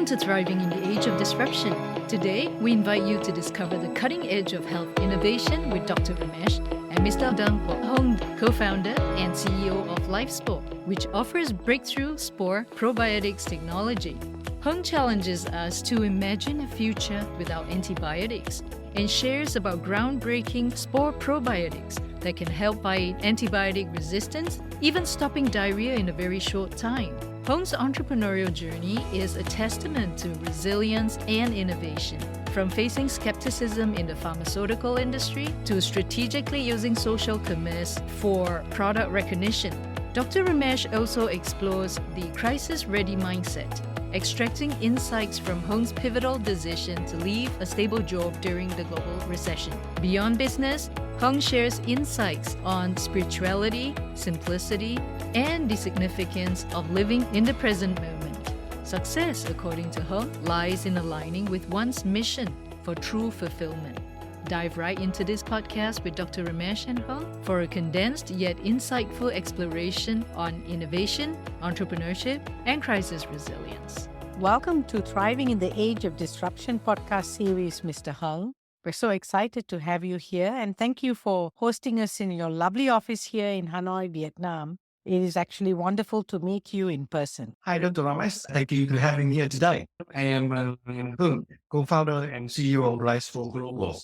Welcome to Thriving in the Age of Disruption. Today, we invite you to discover the cutting edge of health innovation with Dr. Ramesh and Mr. Hung, co-founder and CEO of LifeSpore, which offers breakthrough spore probiotics technology. Hung challenges us to imagine a future without antibiotics and shares about groundbreaking spore probiotics that can help fight antibiotic resistance, even stopping diarrhea in a very short time. Hung's entrepreneurial journey is a testament to resilience and innovation. From facing skepticism in the pharmaceutical industry to strategically using social commerce for product recognition, Dr. Ramesh also explores the crisis-ready mindset, extracting insights from Hung's pivotal decision to leave a stable job during the global recession. Beyond business, Hung shares insights on spirituality, simplicity, and the significance of living in the present moment. Success, according to Hung, lies in aligning with one's mission for true fulfillment. Dive right into this podcast with Dr. Ramesh and Hung for a condensed yet insightful exploration on innovation, entrepreneurship, and crisis resilience. Welcome to Thriving in the Age of Disruption podcast series, Mr. Hung. We're so excited to have you here, and thank you for hosting us in your lovely office here in Hanoi, Vietnam. It is actually wonderful to meet you in person. Hi, Dr. Ramesh. Thank you for having me here today. I am Hung, co-founder and CEO of LifeSpore Global,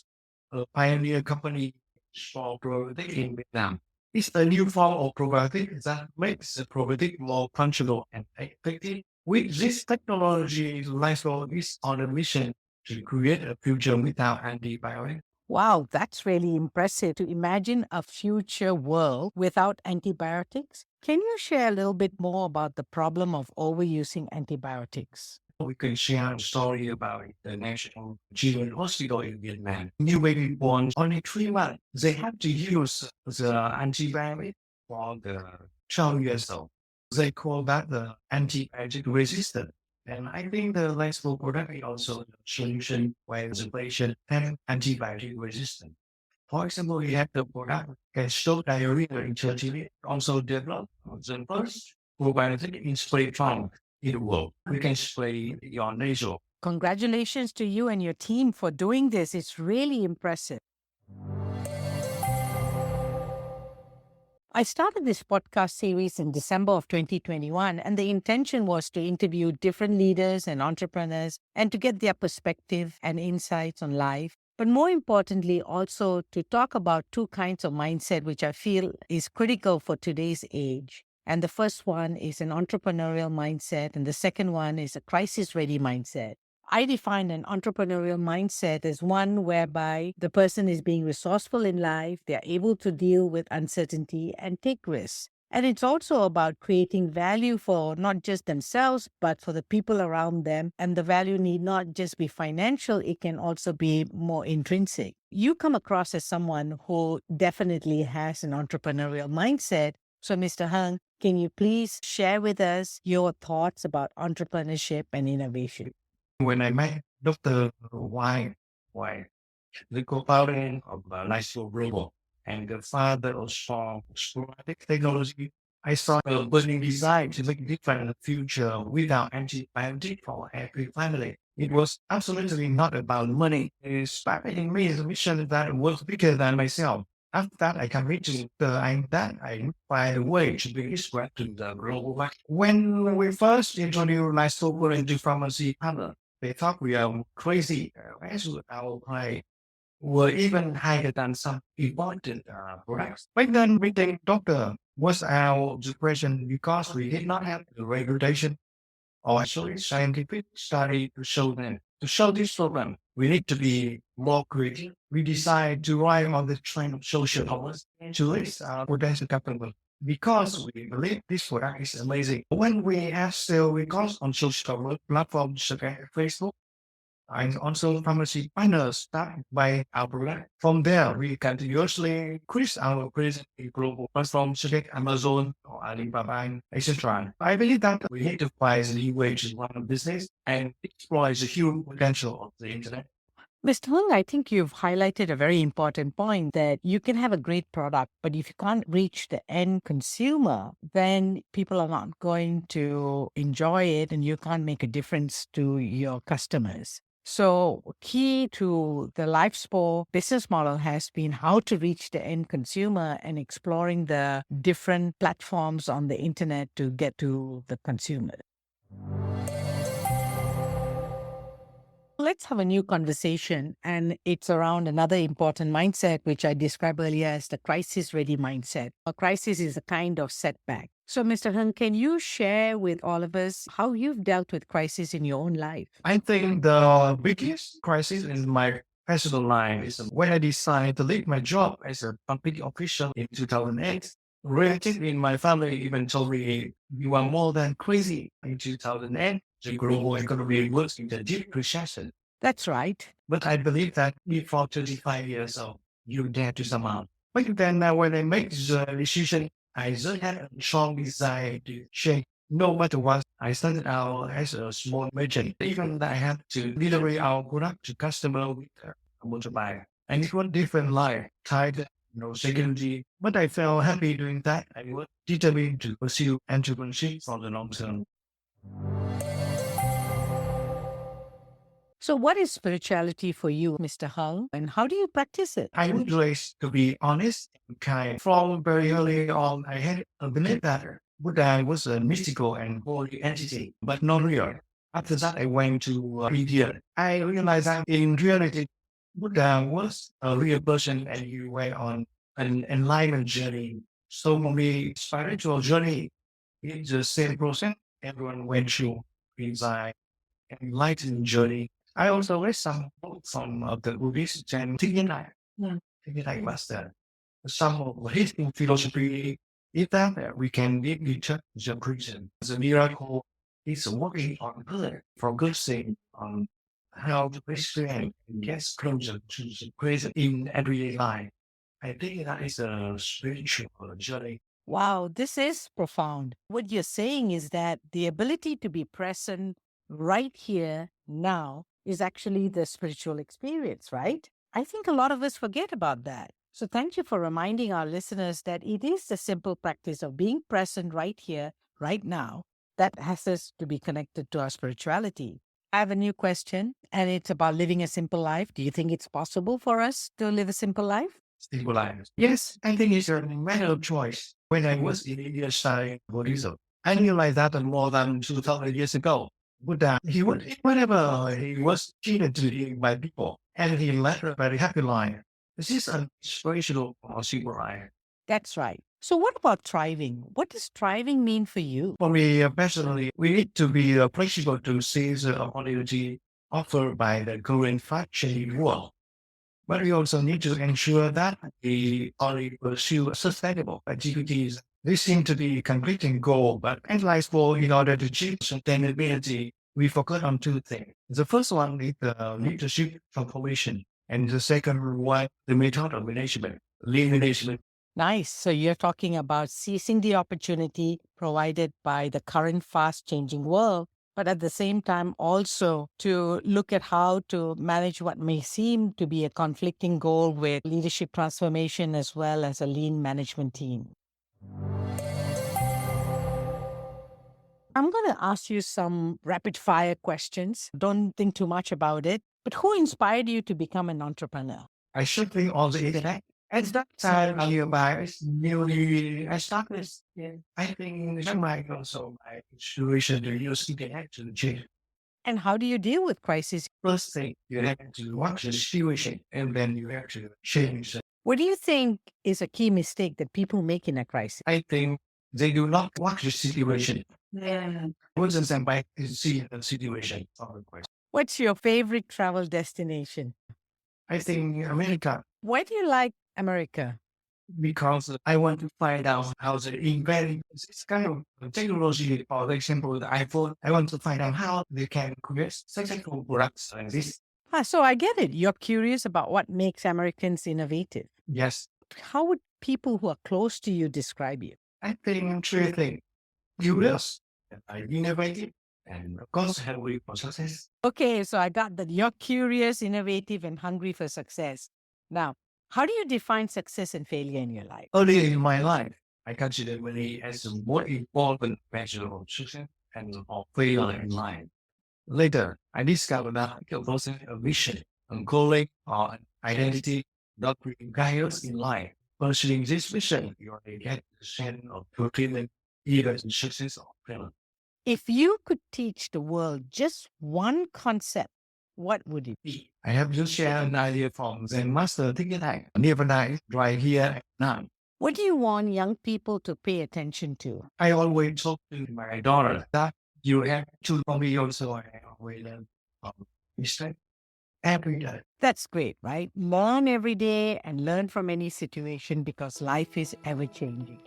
a pioneer company for probiotic in Vietnam. It's a new form of probiotic that makes the probiotic more functional and effective. With this technology, LifeSpore is on a mission to create a future without antibiotics. Wow, that's really impressive to imagine a future world without antibiotics. Can you share a little bit more about the problem of overusing antibiotics? We can share a story about the National Children's Hospital in Vietnam. New baby born only 3 months. They have to use the antibiotic for the 12 years old. They call that the antibiotic resistant. And I think the LifeSpore product is also a solution where the patient have antibiotic resistant. For example, we have the product can stop diarrhea in 30 minutes, also develop the first probiotic in spray form in the world. We can spray your nasal. Congratulations to you and your team for doing this. It's really impressive. I started this podcast series in December of 2021, and the intention was to interview different leaders and entrepreneurs and to get their perspective and insights on life. But more importantly, also to talk about two kinds of mindset, which I feel is critical for today's age. And the first one is an entrepreneurial mindset, and the second one is a crisis-ready mindset. I define an entrepreneurial mindset as one whereby the person is being resourceful in life, they're able to deal with uncertainty and take risks. And it's also about creating value for not just themselves, but for the people around them. And the value need not just be financial, it can also be more intrinsic. You come across as someone who definitely has an entrepreneurial mindset. So, Mr. Hung, can you please share with us your thoughts about entrepreneurship and innovation? When I met Dr. the co-founder of LifeSpore Global and the father of sporadic technology, I saw a burning desire to make a difference in the future without antibiotic for every family. It was absolutely not about money. It inspired in me as a mission that was bigger than myself. After that, I committed that I find a way to bring this back to the global market. When we first introduced LifeSpore into pharmacy partner, they thought we are crazy. As our price were even higher than some important products. Back then, we think doctor was our depression because we did not have the regulation or actually scientific study to show them. To show this problem, we need to be more creative. We decided to ride on the trend of social commerce to list our potential customers because we believe this product is amazing. When we have sale records on social commerce platforms such as Facebook, and also pharmacy partners start by our product. From there, we continuously increase our presence in global platforms such as Amazon or Alibaba, etc. I believe that we need to find a new way to run a business and exploit the huge potential of the internet. Mr. Hung, I think you've highlighted a very important point that you can have a great product, but if you can't reach the end consumer, then people are not going to enjoy it and you can't make a difference to your customers. So, key to the LifeSpo business model has been how to reach the end consumer and exploring the different platforms on the internet to get to the consumer. Let's have a new conversation, and it's around another important mindset, which I described earlier as the crisis ready mindset. A crisis is a kind of setback. So, Mr. Hung, can you share with all of us how you've dealt with crisis in your own life? I think the biggest crisis in my personal life is when I decided to leave my job as a public official in 2008. Relatives in my family even told me, "You are more than crazy." In 2008, the global economy was in the deep recession. That's right. But I believe that before 25 years old, you dare to somehow. But then when I make the decision, I just had a strong desire to change. No matter what, I started out as a small merchant. Even I had to deliver our product to customer with a motorbike. And it was different life, tied, no security. But I felt happy doing that. I was determined to pursue entrepreneurship for the long term. So, what is spirituality for you, Mr. Hung, and how do you practice it? I was raised to be honest and kind. From very early on, I had a belief that Buddha was a mystical and holy entity, but not real. After that, I went to India. I realized that in reality, Buddha was a real person and he went on an enlightenment journey. So for me, spiritual journey is the same process everyone went through inside enlightened journey. I also read some books from the Buddhist and thinking like master. Some of his philosophy is that we can deeply touch the prison. The miracle is working on good, focusing on how to experience and get closer to the present in everyday life. I think that is a spiritual journey. Wow, this is profound. What you're saying is that the ability to be present right here now is actually the spiritual experience, right? I think a lot of us forget about that. So, thank you for reminding our listeners that it is the simple practice of being present right here, right now, that has us to be connected to our spirituality. I have a new question, and it's about living a simple life. Do you think it's possible for us to live a simple life? Stabilize. Yes, I think it's a matter of choice. When I was in India studying Buddhism, I realized that more than 2,000 years ago, Buddha, he would eat whatever he was treated to eat by people, and he led a very happy life. This is an inspirational for simple life. That's right. So, what about thriving? What does thriving mean for you? For me, personally, we need to be flexible to seize the opportunity offered by the current fast-changing world. But we also need to ensure that we only pursue sustainable activities. This seems to be a completing goal, but analyze for in order to achieve sustainability, we focus on two things. The first one is the leadership transformation, and the second one, the method of management, lean management. Nice. So, you're talking about seizing the opportunity provided by the current fast changing world, but at the same time, also to look at how to manage what may seem to be a conflicting goal with leadership transformation as well as a lean management team. I'm going to ask you some rapid fire questions. Don't think too much about it. But who inspired you to become an entrepreneur? I should think on the internet. At that time, I newly established. I think that might also my situation to use internet to change. And how do you deal with crisis? First thing, you have to watch the situation and then you have to change it. What do you think is a key mistake that people make in a crisis? I think they do not watch the situation. Once and back to see the situation of the question. What's your favorite travel destination? I think America, Why do you like America? because I want to find out how they invent this kind of technology. For example, the iPhone, I want to find out how they can create successful products like this. So I get it. You're curious about what makes Americans innovative. Yes, How would people who are close to you describe you? I think three things. Curious, innovative, and of course hungry for success. Okay, so I got that you're curious, innovative, and hungry for success. Now, how do you define success and failure in your life? Earlier in my life, I considered money as the more important measure of success and of failure in life. Later, I discovered that possessing a vision, a calling, or an identity that will guide us in life. Pursuing this vision, you only get the sense of fulfillment, either in success or failure. If you could teach the world just one concept, what would it be? I have just shared an idea from Zen Master Thinking Tank, never die, right here and now. What do you want young people to pay attention to? I always talk to my daughter that you have to be yourself. I always learn from mistake every day. That's great, right? Learn every day and learn from any situation because life is ever changing.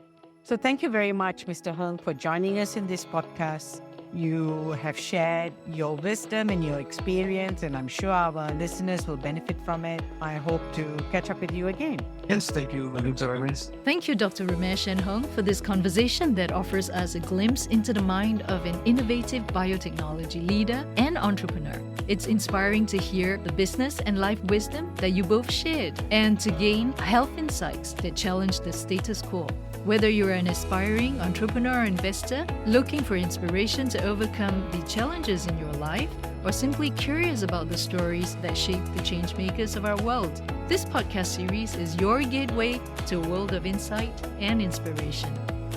So thank you very much, Mr. Hung, for joining us in this podcast. You have shared your wisdom and your experience, and I'm sure our listeners will benefit from it. I hope to catch up with you again. Yes, thank you, Dr. Ramesh. Thank you, Dr. Ramesh and Hung, for this conversation that offers us a glimpse into the mind of an innovative biotechnology leader and entrepreneur. It's inspiring to hear the business and life wisdom that you both shared and to gain health insights that challenge the status quo. Whether you're an aspiring entrepreneur or investor looking for inspiration to overcome the challenges in your life, or simply curious about the stories that shape the change makers of our world, this podcast series is your gateway to a world of insight and inspiration.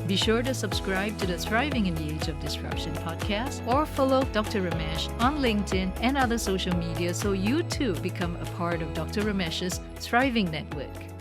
Be sure to subscribe to the Thriving in the Age of Disruption podcast or follow Dr. Ramesh on LinkedIn and other social media so you too become a part of Dr. Ramesh's Thriving Network.